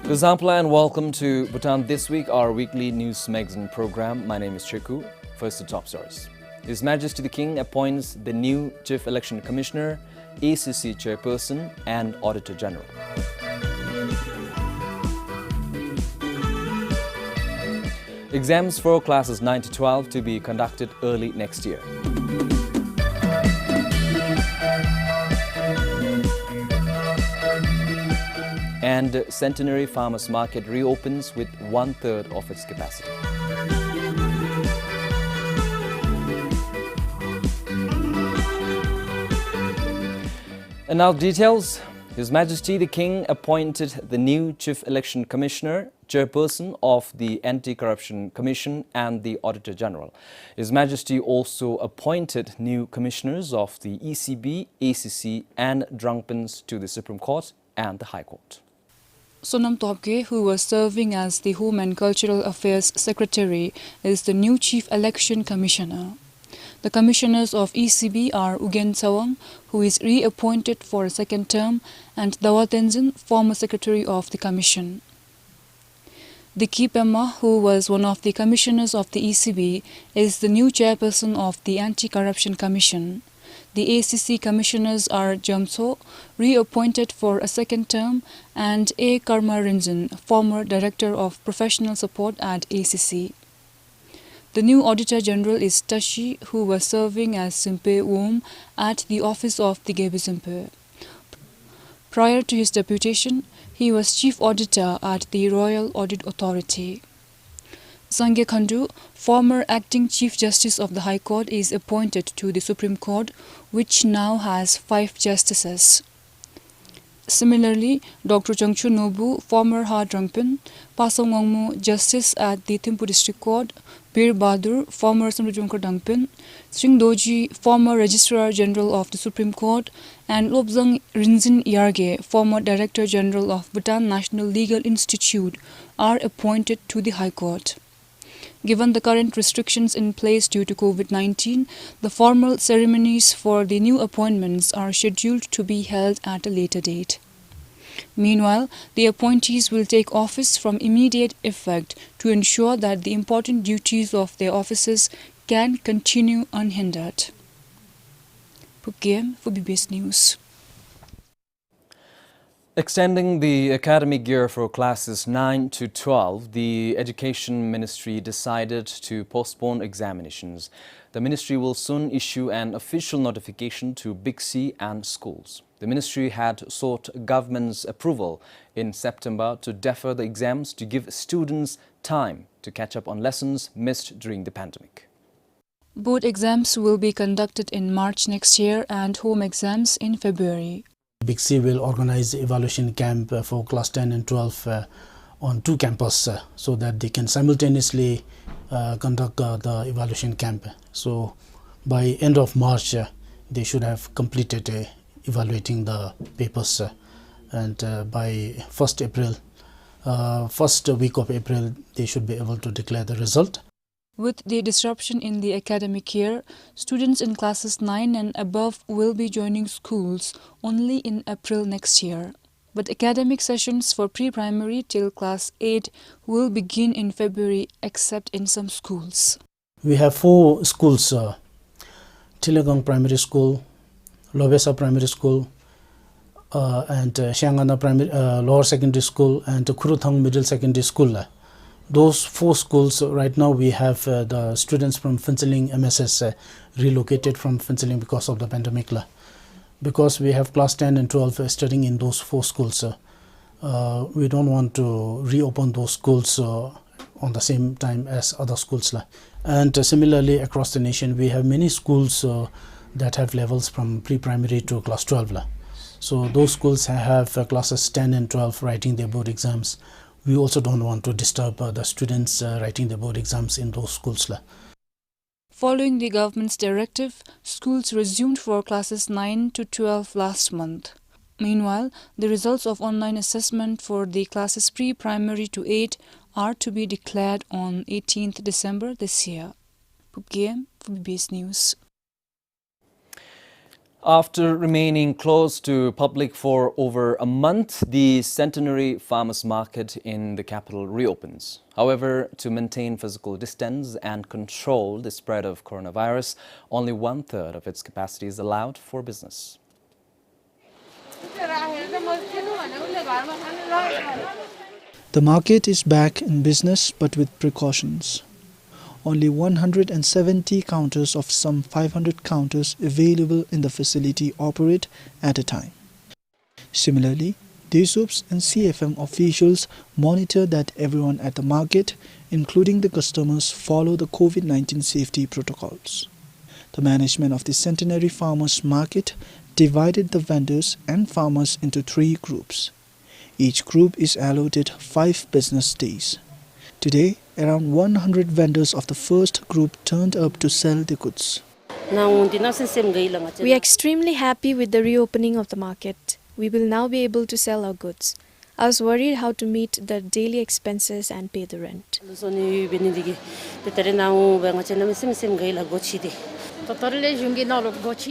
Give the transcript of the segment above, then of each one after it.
Kuzampla and welcome to Bhutan This Week, our weekly news magazine program. My name is Cheku. First, the top stories. His Majesty the King appoints the new Chief Election Commissioner, ACC Chairperson and Auditor General. Exams for classes 9 to 12 to be conducted early next year. And Centenary Farmers Market reopens with 1/3 of its capacity. And now details. His Majesty the King appointed the new Chief Election Commissioner, Chairperson of the Anti-Corruption Commission and the Auditor General. His Majesty also appointed new commissioners of the ECB, ACC and Drungpens to the Supreme Court and the High Court. Sonam Topge, who was serving as the Home and Cultural Affairs Secretary, is the new Chief Election Commissioner. The commissioners of ECB are Ugen Tsawang, who is reappointed for a second term, and Dawa Tenzin, former Secretary of the Commission. Diki Pema, who was one of the commissioners of the ECB, is the new chairperson of the Anti-Corruption Commission. The ACC commissioners are Jamso, reappointed for a second term, and A. Karma Rinzin, former Director of Professional Support at ACC. The new Auditor General is Tashi, who was serving as Simpe Wom at the office of the Gebe Simpe. Prior to his deputation, he was Chief Auditor at the Royal Audit Authority. Sangye Khandu, former Acting Chief Justice of the High Court, is appointed to the Supreme Court, which now has 5 justices. Similarly, Dr. Changchu Nobu, former Ha Drungpen, Pasong Ngongmu, Justice at the Thimphu District Court, Bir Bahadur, former Samrujungkar Dungpen, Sring Doji, former Registrar General of the Supreme Court, and Lobzang Rinzin Yarge, former Director General of Bhutan National Legal Institute, are appointed to the High Court. Given the current restrictions in place due to COVID-19, the formal ceremonies for the new appointments are scheduled to be held at a later date. Meanwhile, the appointees will take office from immediate effect to ensure that the important duties of their offices can continue unhindered. Pukgem for BBS News. Extending the academic year for classes 9 to 12, the Education Ministry decided to postpone examinations. The ministry will soon issue an official notification to Big C and schools. The ministry had sought government's approval in September to defer the exams to give students time to catch up on lessons missed during the pandemic. Board exams will be conducted in March next year and home exams in February. Big C will organize evaluation camp for class 10 and 12 on 2 campuses so that they can simultaneously conduct the evaluation camp. So by end of March, they should have completed evaluating the papers, and by first week of April, they should be able to declare the result. With the disruption in the academic year, students in classes 9 and above will be joining schools only in April next year. But academic sessions for pre-primary till class 8 will begin in February, except in some schools. We have 4 schools, Tilagang Primary School, Lobesa Primary School, and Shangana Lower Secondary School, and Kuruthang Middle Secondary School. Those 4 schools, right now we have the students from Phintsiling MSS relocated from Phintsiling because of the pandemic. Because we have class 10 and 12 studying in those 4 schools, we don't want to reopen those schools on the same time as other schools. And similarly, across the nation, we have many schools that have levels from pre-primary to class 12. So those schools have classes 10 and 12 writing their board exams. We also don't want to disturb the students writing their board exams in those schools. Following the government's directive, schools resumed for classes 9 to 12 last month. Meanwhile, the results of online assessment for the classes pre-primary to 8 are to be declared on 18th December this year. Pukgem for BBS News. After remaining closed to public for over a month, the Centenary Farmers Market in the capital reopens. However, to maintain physical distance and control the spread of coronavirus, only 1/3 of its capacity is allowed for business. The market is back in business but with precautions. Only 170 counters of some 500 counters available in the facility operate at a time. Similarly, DSOPs and CFM officials monitor that everyone at the market, including the customers, follow the COVID-19 safety protocols. The management of the Centenary Farmers Market divided the vendors and farmers into 3 groups. Each group is allotted 5 business days. Today, around 100 vendors of the first group turned up to sell the goods. We are extremely happy with the reopening of the market. We will now be able to sell our goods. I was worried how to meet the daily expenses and pay the rent.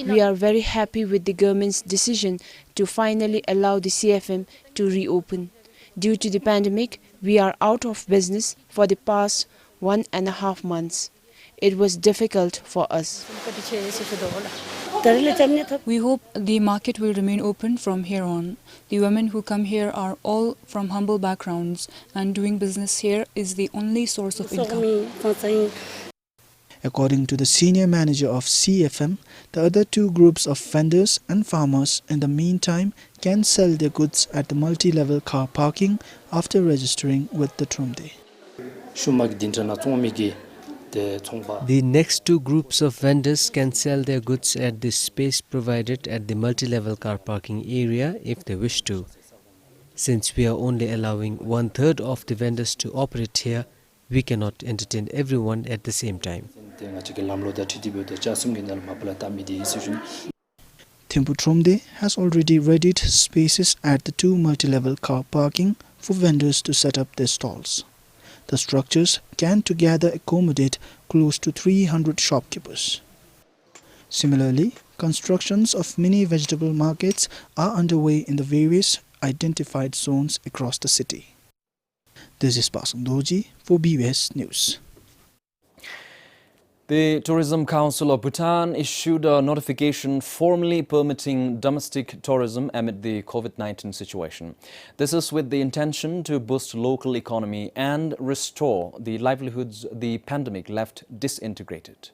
We are very happy with the government's decision to finally allow the CFM to reopen. Due to the pandemic, we are out of business for the past 1.5 months. It was difficult for us. We hope the market will remain open from here on. The women who come here are all from humble backgrounds, and doing business here is the only source of income. According to the senior manager of CFM, the other 2 groups of vendors and farmers in the meantime can sell their goods at the multi-level car parking after registering with the Trumde. The next 2 groups of vendors can sell their goods at the space provided at the multi-level car parking area if they wish to. Since we are only allowing 1/3 of the vendors to operate here, we cannot entertain everyone at the same time. Thimphu Trumde has already readied spaces at the 2 multi-level car parking for vendors to set up their stalls. The structures can together accommodate close to 300 shopkeepers. Similarly, constructions of mini vegetable markets are underway in the various identified zones across the city. This is Pasang Doji for BBS News. The Tourism Council of Bhutan issued a notification formally permitting domestic tourism amid the COVID-19 situation. This is with the intention to boost local economy and restore the livelihoods the pandemic left disintegrated.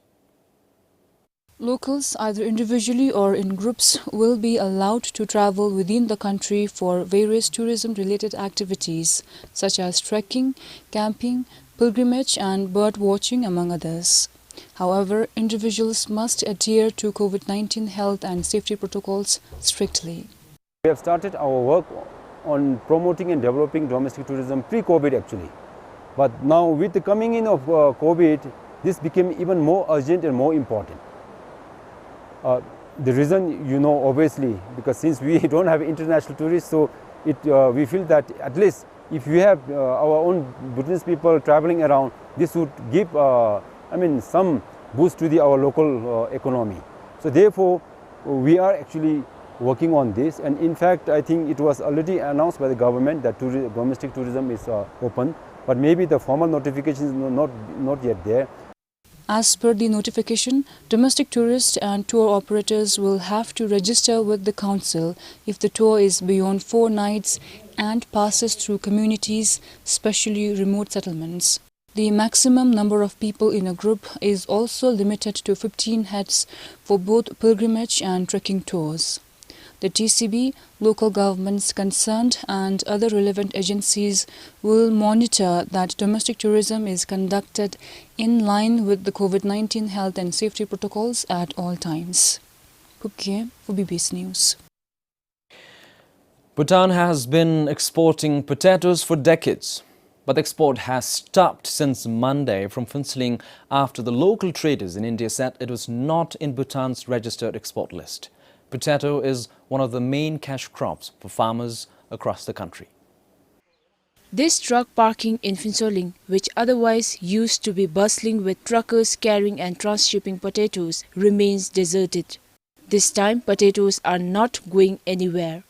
Locals, either individually or in groups, will be allowed to travel within the country for various tourism-related activities such as trekking, camping, pilgrimage and bird watching, among others. However, individuals must adhere to COVID-19 health and safety protocols strictly. We have started our work on promoting and developing domestic tourism pre-COVID actually. But now with the coming in of COVID, this became even more urgent and more important. The reason, you know, obviously, because since we don't have international tourists, so we feel that at least if we have our own Bhutanese people traveling around, this would give some boost to our local economy. So therefore, we are actually working on this, and in fact, I think it was already announced by the government that domestic tourism is open, but maybe the formal notification is not yet there. As per the notification, domestic tourists and tour operators will have to register with the council if the tour is beyond 4 nights and passes through communities, especially remote settlements. The maximum number of people in a group is also limited to 15 heads for both pilgrimage and trekking tours. The TCB, local governments concerned and other relevant agencies will monitor that domestic tourism is conducted in line with the COVID-19 health and safety protocols at all times. Phuket for BBS News. Bhutan has been exporting potatoes for decades, but the export has stopped since Monday from Phuentsholing after the local traders in India said it was not in Bhutan's registered export list. Potato is one of the main cash crops for farmers across the country. This truck parking in Phuentsholing, which otherwise used to be bustling with truckers carrying and transshipping potatoes, remains deserted. This time, potatoes are not going anywhere.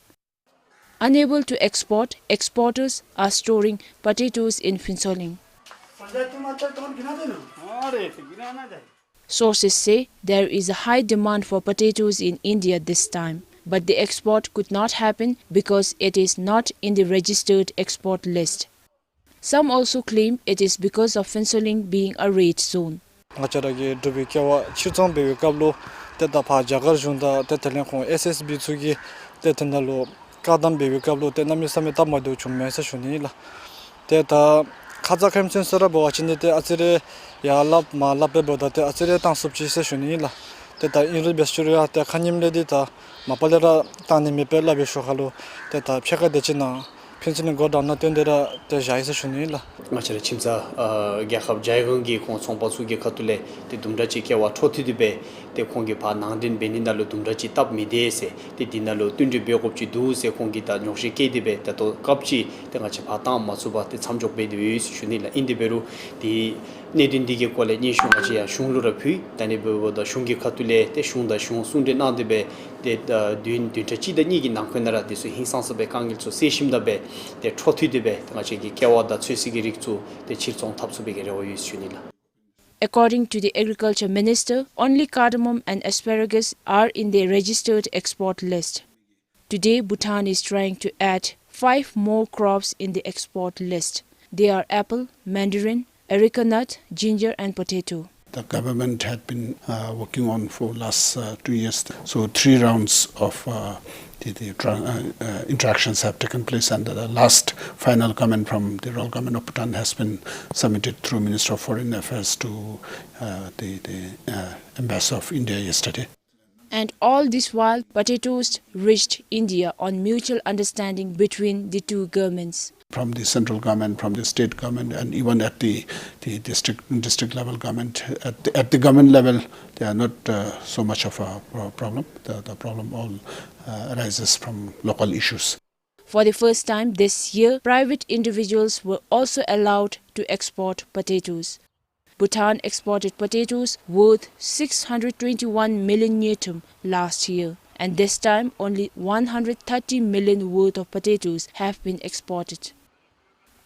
Unable to export, exporters are storing potatoes in Phinsoling. Sources say there is a high demand for potatoes in India this time, but the export could not happen because it is not in the registered export list. Some also claim it is because of Phinsoling being a red zone. pension go down na tendera te jaisa shunila machara chimsa gyakab jaigang gi khong chongpa su gi khatule te dumra chi kya wa thothi dibe te khongi pha nangdin benin dalu dumra chi tab mi de se te dinalo tunri be gop chi du se khongi ta nyoshi ke dibe ta to kapchi te nga chi pha ta ma su ba te chamjok be de shunila indi beru di nedin dige kole ni shunga chi ya shunglu ra phi tani be da shungi khatule te shungda shung sunde na dibe te duin chi da ni gi nang khonara de su hinsang se be kangil so se shim da be te thothi dibe nga chi gi kyawa da chisi gi rikchu te chirchong thapsu be ge ro yu shunila. According to the Agriculture Minister, only cardamom and asparagus are in the registered export list. Today, Bhutan is trying to add 5 more crops in the export list. They are apple, mandarin, areca nut, ginger and potato. The government had been working on for last 2 years. So 3 rounds of interactions have taken place, and the last final comment from the Royal Government of Bhutan has been submitted through Minister of Foreign Affairs to the Ambassador of India yesterday. And all this while, potatoes reached India on mutual understanding between the two governments. From the central government, from the state government, and even at the district level government, at the government level, they are not so much of a problem. The problem all arises from local issues. For the first time this year, private individuals were also allowed to export potatoes. Bhutan exported potatoes worth 621 million newton last year, and this time only 130 million worth of potatoes have been exported.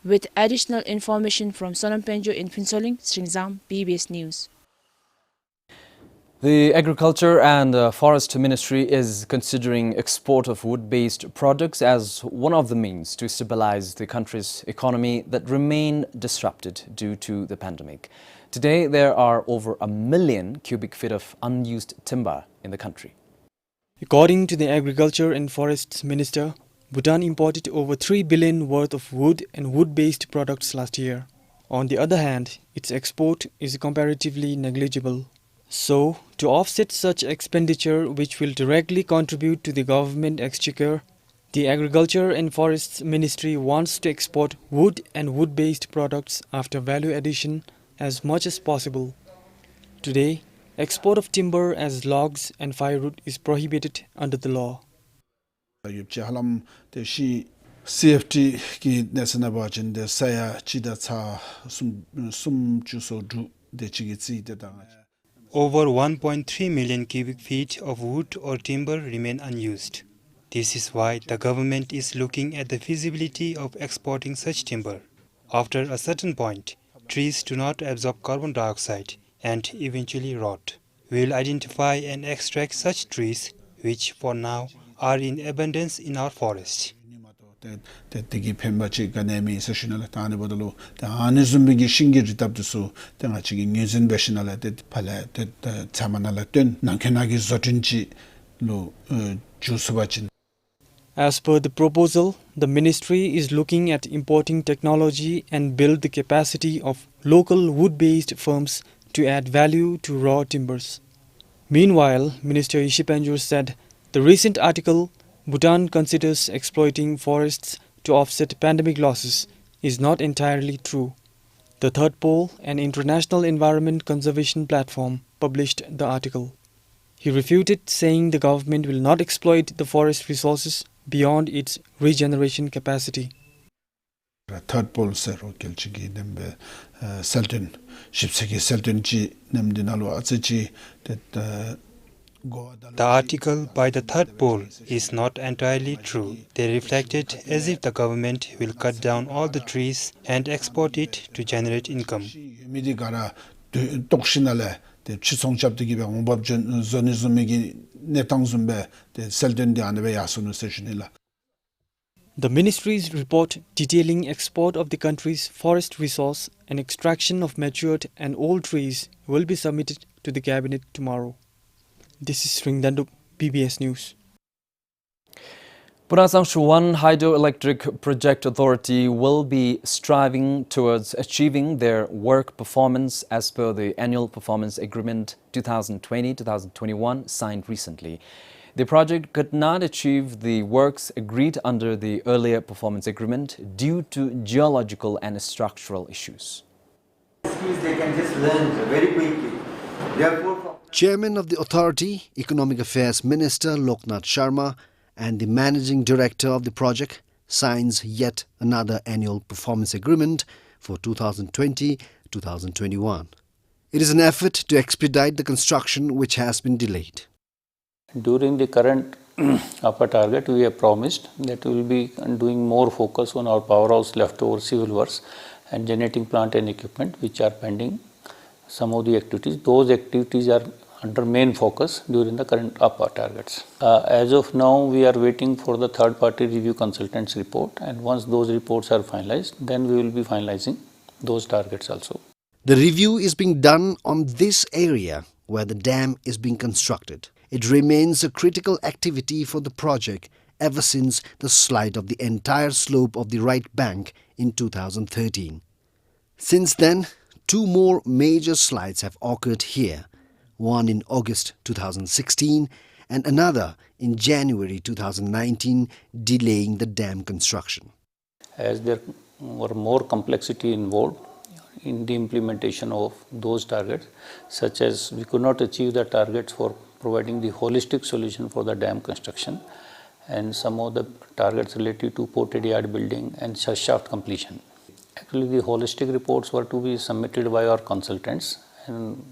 With additional information from Sonam Penjo in Phinsoling, Sringzam, PBS News. The Agriculture and Forest Ministry is considering export of wood-based products as one of the means to stabilize the country's economy that remain disrupted due to the pandemic. Today, there are over 1 million cubic feet of unused timber in the country. According to the Agriculture and Forests Minister, Bhutan imported over 3 billion worth of wood and wood-based products last year. On the other hand, its export is comparatively negligible. So, to offset such expenditure which will directly contribute to the government exchequer, the Agriculture and Forests Ministry wants to export wood and wood-based products after value addition as much as possible. Today, export of timber as logs and firewood is prohibited under the law. CFT ki nesana bajin de saya chida cha sum juso du de chigitsi de dang. Over 1.3 million cubic feet of wood or timber remain unused. This is why the government is looking at the feasibility of exporting such timber. After a certain point, trees do not absorb carbon dioxide and eventually rot. We will identify and extract such trees, which for now are in abundance in our forest. Tegi pembachi ganemi sessional tane bodolo the anizumbi shingi ritabdusu tenga chigi nizin beshinala de pala de chamanala ten nankenagi zotinchi lo jusubachin. As per the proposal, the ministry is looking at importing technology and build the capacity of local wood-based firms to add value to raw timbers. Meanwhile, Minister Ishipanjur said the recent article, Bhutan considers exploiting forests to offset pandemic losses, is not entirely true. The Third Pole, an international environment conservation platform, published the article. He refuted, saying the government will not exploit the forest resources beyond its regeneration capacity. Third Pole sero kelchigi nembe Selton shipsegi Selton chi nemdinalo atsechi that The article by the third pole is not entirely true. They reflect it as if the government will cut down all the trees and export it to generate income. The ministry's report detailing export of the country's forest resource and extraction of matured and old trees will be submitted to the cabinet tomorrow. This is Sringdandup, PBS News. Punasang Shuwan Hydroelectric Project Authority will be striving towards achieving their work performance as per the Annual Performance Agreement 2020-2021 signed recently. The project could not achieve the works agreed under the earlier performance agreement due to geological and structural issues. They can just learn very quickly. Chairman of the authority, Economic Affairs Minister Loknath Sharma, and the Managing Director of the project signs yet another annual performance agreement for 2020-2021. It is an effort to expedite the construction which has been delayed. During the current upper target, we have promised that we will be doing more focus on our powerhouse leftover civil works and generating plant and equipment which are pending. Some of the activities, those activities are under main focus during the current upper targets. As of now, we are waiting for the third party review consultants report, and once those reports are finalized, then we will be finalizing those targets also. The review is being done on this area where the dam is being constructed. It remains a critical activity for the project ever since the slide of the entire slope of the right bank in 2013. Since then, two more major slides have occurred here, one in August 2016 and another in January 2019, delaying the dam construction. As there were more complexity involved in the implementation of those targets, such as we could not achieve the targets for providing the holistic solution for the dam construction, and some of the targets related to ported yard building and shaft completion. Actually, the holistic reports were to be submitted by our consultants, and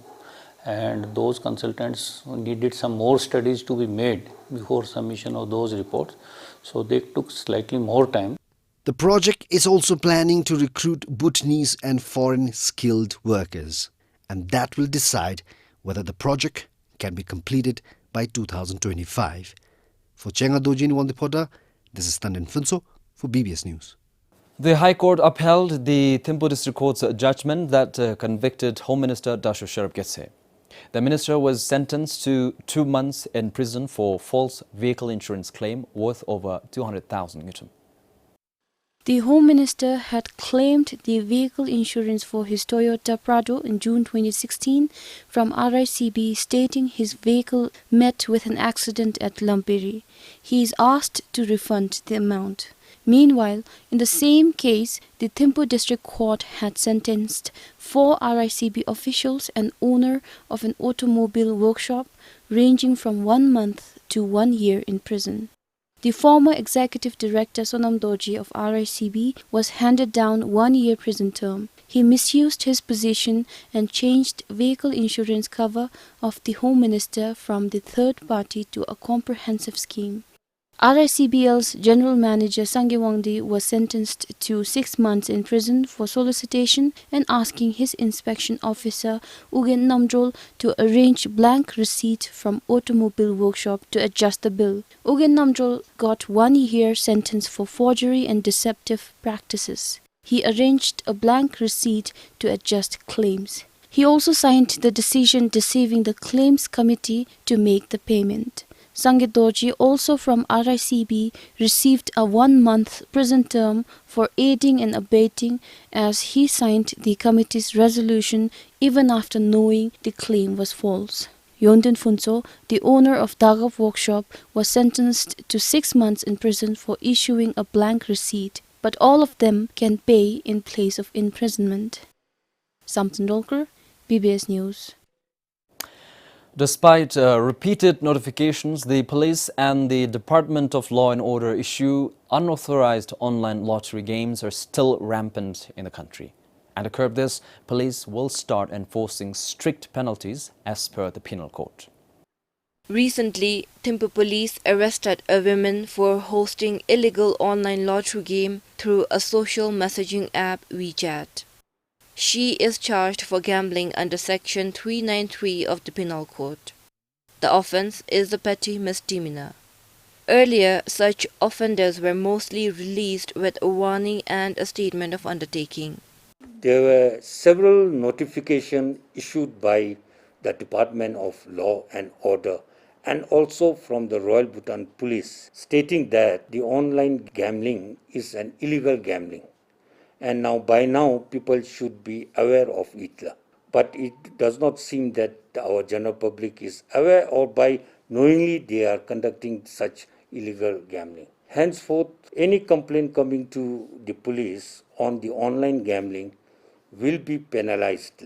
those consultants needed some more studies to be made before submission of those reports, so they took slightly more time. The project is also planning to recruit Bhutanese and foreign skilled workers, and that will decide whether the project can be completed by 2025. For Chengadojin Wandipota, this is Tanden Funso for BBS News. The High Court upheld the Thimphu District Court's judgment that convicted Home Minister Dashur Sharif Getse. The minister was sentenced to 2 months in prison for false vehicle insurance claim worth over 200,000 Newton. The Home Minister had claimed the vehicle insurance for his Toyota Prado in June 2016 from RICB, stating his vehicle met with an accident at Lampiri. He is asked to refund the amount. Meanwhile, in the same case, the Thimphu District Court had sentenced 4 RICB officials and owner of an automobile workshop ranging from 1 month to 1 year in prison. The former Executive Director Sonam Dorji of RICB was handed down 1 year prison term. He misused his position and changed vehicle insurance cover of the Home Minister from the third party to a comprehensive scheme. RICBL's General Manager Sangye Wangdi was sentenced to 6 months in prison for solicitation and asking his inspection officer Ugen Namjol to arrange blank receipt from automobile workshop to adjust the bill. Ugen Namjol got 1 year sentence for forgery and deceptive practices. He arranged a blank receipt to adjust claims. He also signed the decision deceiving the claims committee to make the payment. Sangye Dorji, also from RICB, received a 1 month prison term for aiding and abetting as he signed the committee's resolution even after knowing the claim was false. Yonten Funso, the owner of Dagap Workshop, was sentenced to 6 months in prison for issuing a blank receipt, but all of them can pay in place of imprisonment. Samson Dolker, BBS News. Despite repeated notifications, the police and the Department of Law and Order issue unauthorized online lottery games are still rampant in the country. And to curb this, police will start enforcing strict penalties as per the penal code. Recently, Thimphu police arrested a woman for hosting illegal online lottery game through a social messaging app WeChat. She is charged for gambling under Section 393 of the Penal Code. The offence is a petty misdemeanor. Earlier, such offenders were mostly released with a warning and a statement of undertaking. There were several notifications issued by the Department of Law and Order and also from the Royal Bhutan Police stating that the online gambling is an illegal gambling. And by now people should be aware of it. But it does not seem that our general public is aware or by knowingly they are conducting such illegal gambling. Henceforth, any complaint coming to the police on the online gambling will be penalized.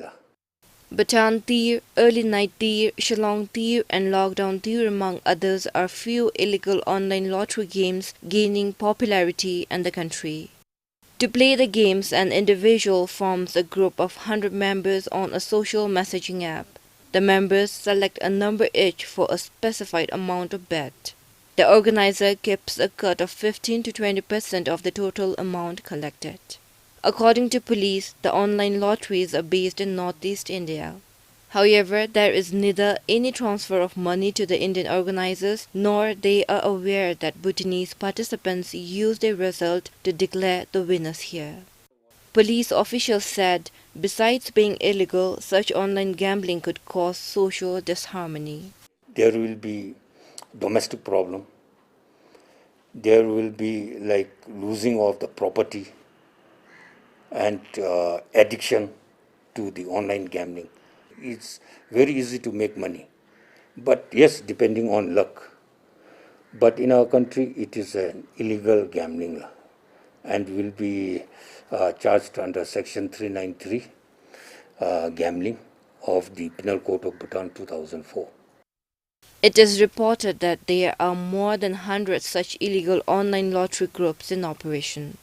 Batan Tir, Early Night Tir, Shillong Tir and Lockdown Tir among others are few illegal online lottery games gaining popularity in the country. To play the games, an individual forms a group of 100 members on a social messaging app. The members select a number each for a specified amount of bet. The organizer keeps a cut of 15 to 20% of the total amount collected. According to police, the online lotteries are based in Northeast India. However, there is neither any transfer of money to the Indian organizers nor they are aware that Bhutanese participants use their result to declare the winners here. Police officials said, besides being illegal, such online gambling could cause social disharmony. There will be domestic problem. There will be like losing of the property and addiction to the online gambling. It's very easy to make money, but yes, depending on luck. But in our country, it is an illegal gambling and will be charged under Section 393, gambling of the Penal Code of Bhutan 2004. It is reported that there are more than 100 such illegal online lottery groups in operation.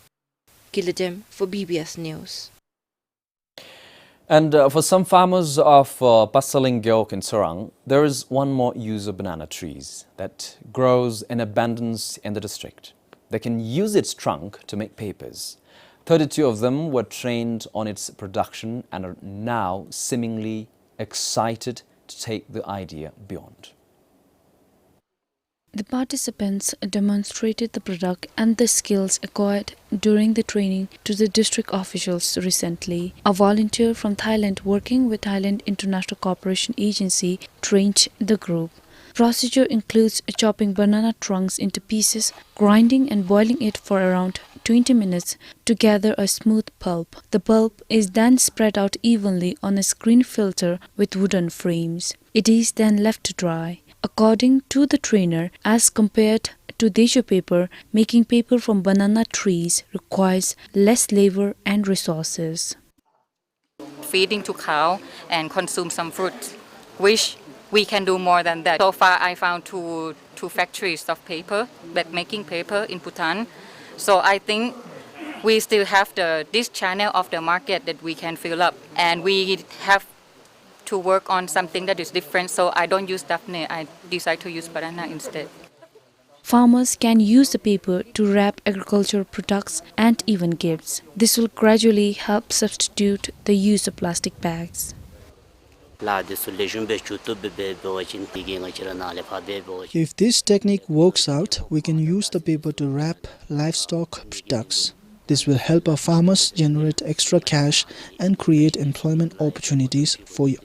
Kiladem for BBS News. And for some farmers of Pasaling Gyeok in Sorang, there is one more use of banana trees that grows in abundance in the district. They can use its trunk to make papers. 32 of them were trained on its production and are now seemingly excited to take the idea beyond. The participants demonstrated the product and the skills acquired during the training to the district officials recently. A volunteer from Thailand working with Thailand International Cooperation Agency trained the group. Procedure includes chopping banana trunks into pieces, grinding and boiling it for around 20 minutes to gather a smooth pulp. The pulp is then spread out evenly on a screen filter with wooden frames. It is then left to dry. According to the trainer, as compared to deja paper, making paper from banana trees requires less labor and resources. Feeding to cow and consume some fruits, which we can do more than that. So far, I found two factories of paper, that making paper in Bhutan. So I think we still have this channel of the market that we can fill up, and we have to work on something that is different. So I don't use Daphne, I decide to use banana instead. Farmers can use the paper to wrap agricultural products and even gifts. This will gradually help substitute the use of plastic bags. If this technique works out, we can use the paper to wrap livestock products. This will help our farmers generate extra cash and create employment opportunities for you.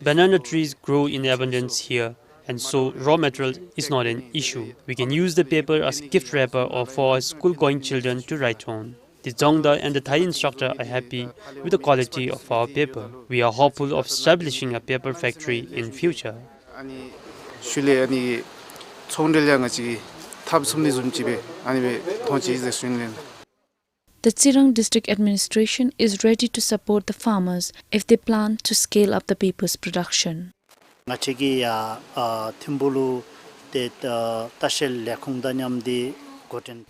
Banana trees grow in abundance here, and so raw material is not an issue. We can use the paper as a gift wrapper or for school-going children to write on. The Zongda and the Thai instructor are happy with the quality of our paper. We are hopeful of establishing a paper factory in future. The Tsirang district administration is ready to support the farmers if they plan to scale up the paper's production.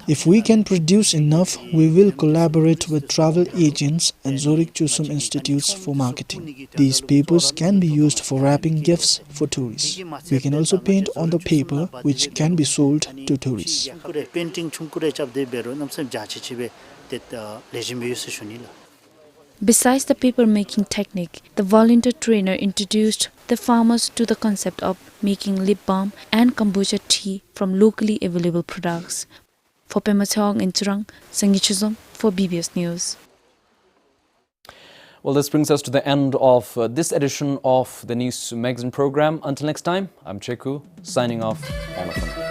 If we can produce enough, we will collaborate with travel agents and Zurich Chusum Institutes for marketing. These papers can be used for wrapping gifts for tourists. We can also paint on the paper, which can be sold to tourists. Besides the paper making technique, the volunteer trainer introduced the farmers to the concept of making lip balm and kombucha tea from locally available products. For Pema Thong in Churang, Sangi Chuzom for BBS News. Well, this brings us to the end of this edition of the News Magazine program. Until next time, I'm Cheku, signing off. All of them.